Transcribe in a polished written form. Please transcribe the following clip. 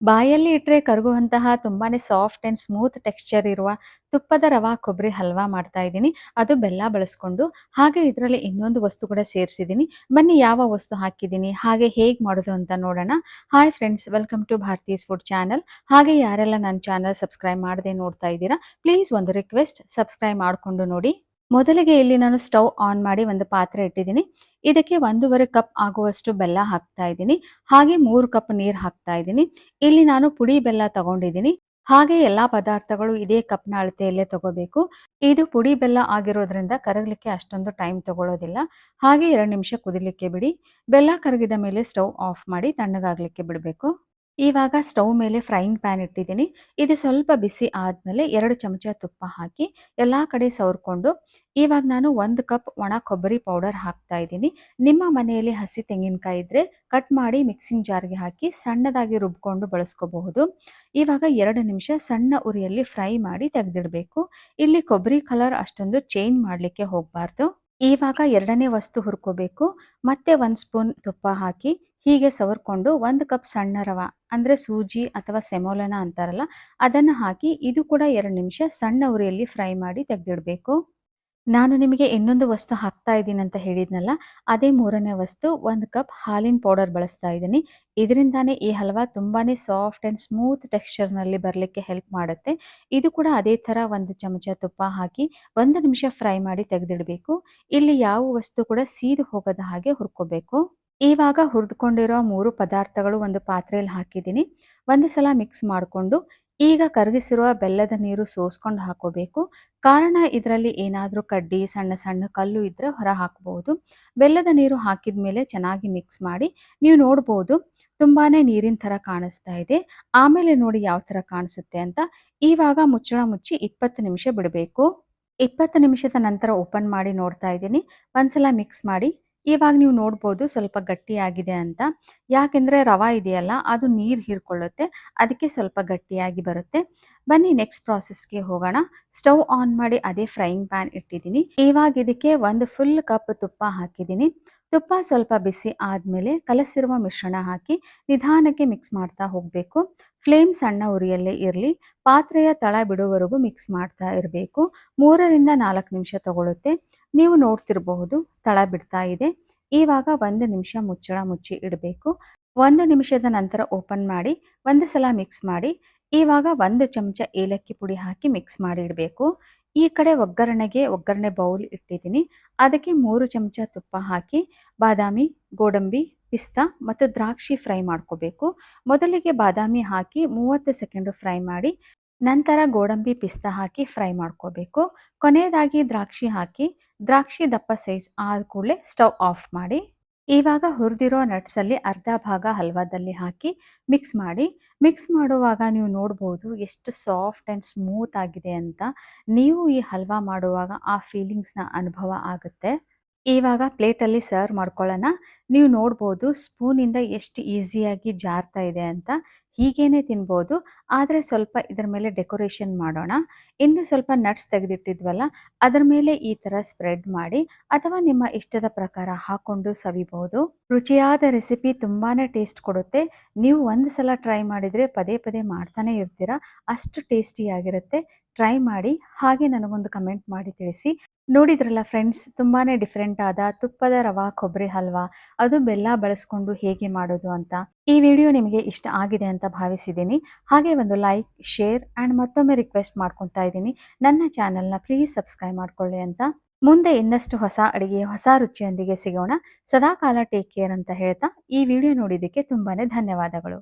ಬಾಯಲ್ಲಿ ಇಟ್ರೆ ಕರಗುವಂತಹ ತುಂಬಾನೇ ಸಾಫ್ಟ್ ಅಂಡ್ ಸ್ಮೂತ್ ಟೆಕ್ಸ್ಚರ್ ಇರುವ ತುಪ್ಪದ ರವಾ ಕೊಬ್ಬರಿ ಹಲ್ವಾ ಮಾಡ್ತಾ ಇದ್ದೀನಿ. ಅದು ಬೆಲ್ಲ ಬಳಸ್ಕೊಂಡು. ಹಾಗೆ ಇದರಲ್ಲಿ ಇನ್ನೊಂದು ವಸ್ತು ಕೂಡ ಸೇರಿಸಿದ್ದೀನಿ. ಬನ್ನಿ ಯಾವ ವಸ್ತು ಹಾಕಿದ್ದೀನಿ, ಹಾಗೆ ಹೇಗೆ ಮಾಡೋದು ಅಂತ ನೋಡೋಣ. Hi friends, welcome to Bharathi's food channel. ಹಾಗೆ ಯಾರೆಲ್ಲ ನನ್ನ ಚಾನಲ್ ಸಬ್ಸ್ಕ್ರೈಬ್ ಮಾಡದೆ ನೋಡ್ತಾ ಇದ್ದೀರಾ, ಪ್ಲೀಸ್ ಒಂದು ರಿಕ್ವೆಸ್ಟ್, ಸಬ್ಸ್ಕ್ರೈಬ್ ಮಾಡಿಕೊಂಡು ನೋಡಿ. ಮೊದಲಿಗೆ ಇಲ್ಲಿ ನಾನು ಸ್ಟವ್ ಆನ್ ಮಾಡಿ ಒಂದು ಪಾತ್ರೆ ಇಟ್ಟಿದ್ದೀನಿ. ಇದಕ್ಕೆ 1.5 ಕಪ್ ಆಗುವಷ್ಟು ಬೆಲ್ಲ ಹಾಕ್ತಾ ಇದ್ದೀನಿ. ಹಾಗೆ 3 ಕಪ್ ನೀರು ಹಾಕ್ತಾ ಇದ್ದೀನಿ. ಇಲ್ಲಿ ನಾನು ಪುಡಿ ಬೆಲ್ಲ ತಗೊಂಡಿದ್ದೀನಿ. ಹಾಗೆ ಎಲ್ಲಾ ಪದಾರ್ಥಗಳು ಇದೇ ಕಪ್ನ ಅಳತೆಯಲ್ಲೇ ತಗೋಬೇಕು. ಇದು ಪುಡಿ ಬೆಲ್ಲ ಆಗಿರೋದ್ರಿಂದ ಕರಗಲಿಕ್ಕೆ ಅಷ್ಟೊಂದು ಟೈಮ್ ತಗೊಳ್ಳೋದಿಲ್ಲ. ಹಾಗೆ 2 ನಿಮಿಷ ಕುದಿಲಿಕ್ಕೆ ಬಿಡಿ. ಬೆಲ್ಲ ಕರಗಿದ ಮೇಲೆ ಸ್ಟವ್ ಆಫ್ ಮಾಡಿ ತಣ್ಣಗಾಗ್ಲಿಕ್ಕೆ ಬಿಡಬೇಕು. ಇವಾಗ ಸ್ಟವ್ ಮೇಲೆ ಫ್ರೈಯಿಂಗ್ ಪ್ಯಾನ್ ಇಟ್ಟಿದ್ದೀನಿ. ಇದು ಸ್ವಲ್ಪ ಬಿಸಿ ಆದ್ಮೇಲೆ 2 ಚಮಚ ತುಪ್ಪ ಹಾಕಿ ಎಲ್ಲಾ ಕಡೆ ಸವರ್ಕೊಂಡು, ಇವಾಗ ನಾನು 1 ಕಪ್ ಒಣ ಕೊಬ್ಬರಿ ಪೌಡರ್ ಹಾಕ್ತಾ ಇದ್ದೀನಿ. ನಿಮ್ಮ ಮನೆಯಲ್ಲಿ ಹಸಿ ತೆಂಗಿನಕಾಯಿ ಇದ್ರೆ ಕಟ್ ಮಾಡಿ ಮಿಕ್ಸಿಂಗ್ ಜಾರ್ಗೆ ಹಾಕಿ ಸಣ್ಣದಾಗಿ ರುಬ್ಕೊಂಡು ಬಳಸ್ಕೋಬಹುದು. ಇವಾಗ 2 ನಿಮಿಷ ಸಣ್ಣ ಉರಿಯಲ್ಲಿ ಫ್ರೈ ಮಾಡಿ ತೆಗೆದಿಡಬೇಕು. ಇಲ್ಲಿ ಕೊಬ್ಬರಿ ಕಲರ್ ಅಷ್ಟೊಂದು ಚೇಂಜ್ ಮಾಡಲಿಕ್ಕೆ ಹೋಗಬಾರ್ದು. ಇವಾಗ ಎರಡನೇ ವಸ್ತು ಹುರ್ಕೋಬೇಕು. ಮತ್ತೆ 1 ಸ್ಪೂನ್ ತುಪ್ಪ ಹಾಕಿ ಹೀಗೆ ಸವರ್ಕೊಂಡು 1 ಕಪ್ ಸಣ್ಣ ರವ ಅಂದ್ರೆ ಸೂಜಿ ಅಥವಾ ಸೆಮೋಲನ ಅಂತಾರಲ್ಲ, ಅದನ್ನ ಹಾಕಿ ಇದು ಕೂಡ 2 ನಿಮಿಷ ಸಣ್ಣ ಉರಿಯಲ್ಲಿ ಫ್ರೈ ಮಾಡಿ ತೆಗೆದಿಡಬೇಕು. ನಾನು ನಿಮಗೆ ಇನ್ನೊಂದು ವಸ್ತು ಹಾಕ್ತಾ ಇದ್ದೀನಿ ಅಂತ ಹೇಳಿದ್ನಲ್ಲ, ಅದೇ ಮೂರನೇ ವಸ್ತು 1 ಕಪ್ ಹಾಲಿನ ಪೌಡರ್ ಬಳಸ್ತಾ ಇದ್ದೀನಿ. ಇದರಿಂದಾನೇ ಈ ಹಲ್ವಾ ತುಂಬಾನೇ ಸಾಫ್ಟ್ ಅಂಡ್ ಸ್ಮೂತ್ ಟೆಕ್ಸ್ಚರ್ನಲ್ಲಿ ಬರಲಿಕ್ಕೆ ಹೆಲ್ಪ್ ಮಾಡುತ್ತೆ. ಇದು ಕೂಡ ಅದೇ ಥರ 1 ಚಮಚ ತುಪ್ಪ ಹಾಕಿ 1 ನಿಮಿಷ ಫ್ರೈ ಮಾಡಿ ತೆಗೆದಿಡಬೇಕು. ಇಲ್ಲಿ ಯಾವ ವಸ್ತು ಕೂಡ ಸೀದು ಹೋಗದ ಹಾಗೆ ಹುರ್ಕೋಬೇಕು. ಇವಾಗ ಹುರಿದುಕೊಂಡಿರೋ 3 ಪದಾರ್ಥಗಳು ಒಂದು ಪಾತ್ರೆಯಲ್ಲಿ ಹಾಕಿದ್ದೀನಿ. ಒಂದು ಸಲ ಮಿಕ್ಸ್ ಮಾಡಿಕೊಂಡು ಈಗ ಕರಗಿಸಿರುವ ಬೆಲ್ಲದ ನೀರು ಸೋಸ್ಕೊಂಡು ಹಾಕೋಬೇಕು. ಕಾರಣ ಇದರಲ್ಲಿ ಏನಾದರೂ ಕಡ್ಡಿ ಸಣ್ಣ ಸಣ್ಣ ಕಲ್ಲು ಇದ್ರೆ ಹೊರ ಹಾಕಬಹುದು. ಬೆಲ್ಲದ ನೀರು ಹಾಕಿದ ಮೇಲೆ ಚೆನ್ನಾಗಿ ಮಿಕ್ಸ್ ಮಾಡಿ. ನೀವು ನೋಡ್ಬೋದು ತುಂಬಾನೇ ನೀರಿನ ಥರ ಕಾಣಿಸ್ತಾ ಇದೆ. ಆಮೇಲೆ ನೋಡಿ ಯಾವ ಥರ ಕಾಣಿಸುತ್ತೆ ಅಂತ. ಇವಾಗ ಮುಚ್ಚಳ ಮುಚ್ಚಿ 20 ನಿಮಿಷ ಬಿಡಬೇಕು. 20 ನಿಮಿಷದ ನಂತರ ಓಪನ್ ಮಾಡಿ ನೋಡ್ತಾ ಇದ್ದೀನಿ. ಒಂದ್ಸಲ ಮಿಕ್ಸ್ ಮಾಡಿ. ಇವಾಗ ನೀವು ನೋಡ್ಬೋದು ಸ್ವಲ್ಪ ಗಟ್ಟಿಯಾಗಿದೆ ಅಂತ. ಯಾಕೆಂದ್ರೆ ರವಾ ಇದೆಯಲ್ಲ, ಅದು ನೀರು ಹೀರ್ಕೊಳ್ಳುತ್ತೆ. ಅದಕ್ಕೆ ಸ್ವಲ್ಪ ಗಟ್ಟಿಯಾಗಿ ಬರುತ್ತೆ. ಬನ್ನಿ ನೆಕ್ಸ್ಟ್ ಪ್ರಾಸೆಸ್ಗೆ ಹೋಗೋಣ. ಸ್ಟವ್ ಆನ್ ಮಾಡಿ ಅದೇ ಫ್ರೈಯಿಂಗ್ ಪ್ಯಾನ್ ಇಟ್ಟಿದ್ದೀನಿ. ಇವಾಗ ಇದಕ್ಕೆ 1 ಫುಲ್ ಕಪ್ ತುಪ್ಪ ಹಾಕಿದ್ದೀನಿ. ತುಪ್ಪ ಸ್ವಲ್ಪ ಬಿಸಿ ಆದ್ಮೇಲೆ ಕಲಸಿರುವ ಮಿಶ್ರಣ ಹಾಕಿ ನಿಧಾನಕ್ಕೆ ಮಿಕ್ಸ್ ಮಾಡ್ತಾ ಹೋಗಬೇಕು. ಫ್ಲೇಮ್ ಸಣ್ಣ ಉರಿಯಲ್ಲೇ ಇರಲಿ. ಪಾತ್ರೆಯ ತಳ ಬಿಡುವವರೆಗೂ ಮಿಕ್ಸ್ ಮಾಡ್ತಾ ಇರಬೇಕು. 3ರಿಂದ 4 ನಿಮಿಷ ತಗೊಳುತ್ತೆ. ನೀವು ನೋಡ್ತಿರಬಹುದು ತಳ ಬಿಡ್ತಾ ಇದೆ. ಇವಾಗ 1 ನಿಮಿಷ ಮುಚ್ಚಳ ಮುಚ್ಚಿ ಇಡಬೇಕು. 1 ನಿಮಿಷದ ನಂತರ ಓಪನ್ ಮಾಡಿ ಒಂದು ಸಲ ಮಿಕ್ಸ್ ಮಾಡಿ. ಇವಾಗ 1 ಚಮಚ ಏಲಕ್ಕಿ ಪುಡಿ ಹಾಕಿ ಮಿಕ್ಸ್ ಮಾಡಿ ಇಡಬೇಕು. ಈ ಕಡೆ ಒಗ್ಗರಣೆ ಬೌಲ್ ಇಟ್ಟಿದ್ದೀನಿ. ಅದಕ್ಕೆ 3 ಚಮಚ ತುಪ್ಪ ಹಾಕಿ ಬಾದಾಮಿ, ಗೋಡಂಬಿ, ಪಿಸ್ತಾ ಮತ್ತು ದ್ರಾಕ್ಷಿ ಫ್ರೈ ಮಾಡ್ಕೋಬೇಕು. ಮೊದಲಿಗೆ ಬಾದಾಮಿ ಹಾಕಿ 30 ಸೆಕೆಂಡ್ ಫ್ರೈ ಮಾಡಿ. ನಂತರ ಗೋಡಂಬಿ, ಪಿಸ್ತಾ ಹಾಕಿ ಫ್ರೈ ಮಾಡ್ಕೋಬೇಕು. ಕೊನೆಯದಾಗಿ ದ್ರಾಕ್ಷಿ ಹಾಕಿ ದ್ರಾಕ್ಷಿ ದಪ್ಪ ಸೈಜ್ ಆದ ಕೂಡಲೇ ಸ್ಟವ್ ಆಫ್ ಮಾಡಿ. ಇವಾಗ ಹುರಿದಿರೋ ನಟ್ಸಲ್ಲಿ ಅರ್ಧ ಭಾಗ ಹಲ್ವಾದಲ್ಲಿ ಹಾಕಿ ಮಿಕ್ಸ್ ಮಾಡಿ. ಮಿಕ್ಸ್ ಮಾಡುವಾಗ ನೀವು ನೋಡ್ಬೋದು ಎಷ್ಟು ಸಾಫ್ಟ್ ಆ್ಯಂಡ್ ಸ್ಮೂತ್ ಆಗಿದೆ ಅಂತ. ನೀವು ಈ ಹಲ್ವಾ ಮಾಡುವಾಗ ಆ ಫೀಲಿಂಗ್ಸ್ನ ಅನುಭವ ಆಗುತ್ತೆ. ಇವಾಗ ಪ್ಲೇಟಲ್ಲಿ ಸರ್ವ್ ಮಾಡ್ಕೊಳ್ಳೋಣ. ನೀವು ನೋಡ್ಬೋದು ಸ್ಪೂನಿಂದ ಎಷ್ಟು ಈಸಿಯಾಗಿ ಜಾರ್ತಾ ಇದೆ ಅಂತ. ಹೀಗೇನೆ ತಿನ್ಬೋದು. ಆದರೆ ಸ್ವಲ್ಪ ಇದರ ಮೇಲೆ ಡೆಕೋರೇಷನ್ ಮಾಡೋಣ. ಇನ್ನು ಸ್ವಲ್ಪ ನಟ್ಸ್ ತೆಗೆದಿಟ್ಟಿದ್ವಲ್ಲ, ಅದರ ಮೇಲೆ ಈ ಥರ ಸ್ಪ್ರೆಡ್ ಮಾಡಿ ಅಥವಾ ನಿಮ್ಮ ಇಷ್ಟದ ಪ್ರಕಾರ ಹಾಕೊಂಡು ಸವಿಬಹುದು. ರುಚಿಯಾದ ರೆಸಿಪಿ ತುಂಬಾನೇ ಟೇಸ್ಟ್ ಕೊಡುತ್ತೆ. ನೀವು ಒಂದು ಸಲ ಟ್ರೈ ಮಾಡಿದರೆ ಪದೇ ಪದೇ ಮಾಡ್ತಾನೆ ಇರ್ತೀರಾ. ಅಷ್ಟು ಟೇಸ್ಟಿಯಾಗಿರುತ್ತೆ. ಟ್ರೈ ಮಾಡಿ. ಹಾಗೆ ನನಗೊಂದು ಕಮೆಂಟ್ ಮಾಡಿ ತಿಳಿಸಿ. ನೋಡಿದ್ರಲ್ಲ ಫ್ರೆಂಡ್ಸ್, ತುಂಬಾನೇ ಡಿಫ್ರೆಂಟ್ ಆದ ತುಪ್ಪದ ರವಾ ಕೊಬ್ಬರಿ ಹಲ್ವಾ, ಅದು ಬೆಲ್ಲ ಬಳಸ್ಕೊಂಡು ಹೇಗೆ ಮಾಡೋದು ಅಂತ. ಈ ವಿಡಿಯೋ ನಿಮಗೆ ಇಷ್ಟ ಆಗಿದೆ ಅಂತ ಭಾವಿಸಿದ್ದೀನಿ. ಹಾಗೆ ಒಂದು ಲೈಕ್, ಶೇರ್ ಆ್ಯಂಡ್ ಮತ್ತೊಮ್ಮೆ ರಿಕ್ವೆಸ್ಟ್ ಮಾಡ್ಕೊತಾ ಇದ್ದೀನಿ, ನನ್ನ ಚಾನಲ್ನ ಪ್ಲೀಸ್ ಸಬ್ಸ್ಕ್ರೈಬ್ ಮಾಡ್ಕೊಳ್ಳಿ ಅಂತ. ಮುಂದೆ ಇನ್ನಷ್ಟು ಹೊಸ ಅಡಿಗೆ, ಹೊಸ ರುಚಿಯೊಂದಿಗೆ ಸಿಗೋಣ. ಸದಾಕಾಲ ಟೇಕ್ ಕೇರ್ ಅಂತ ಹೇಳ್ತಾ ಈ ವಿಡಿಯೋ ನೋಡಿದ್ದಕ್ಕೆ ತುಂಬಾನೇ ಧನ್ಯವಾದಗಳು.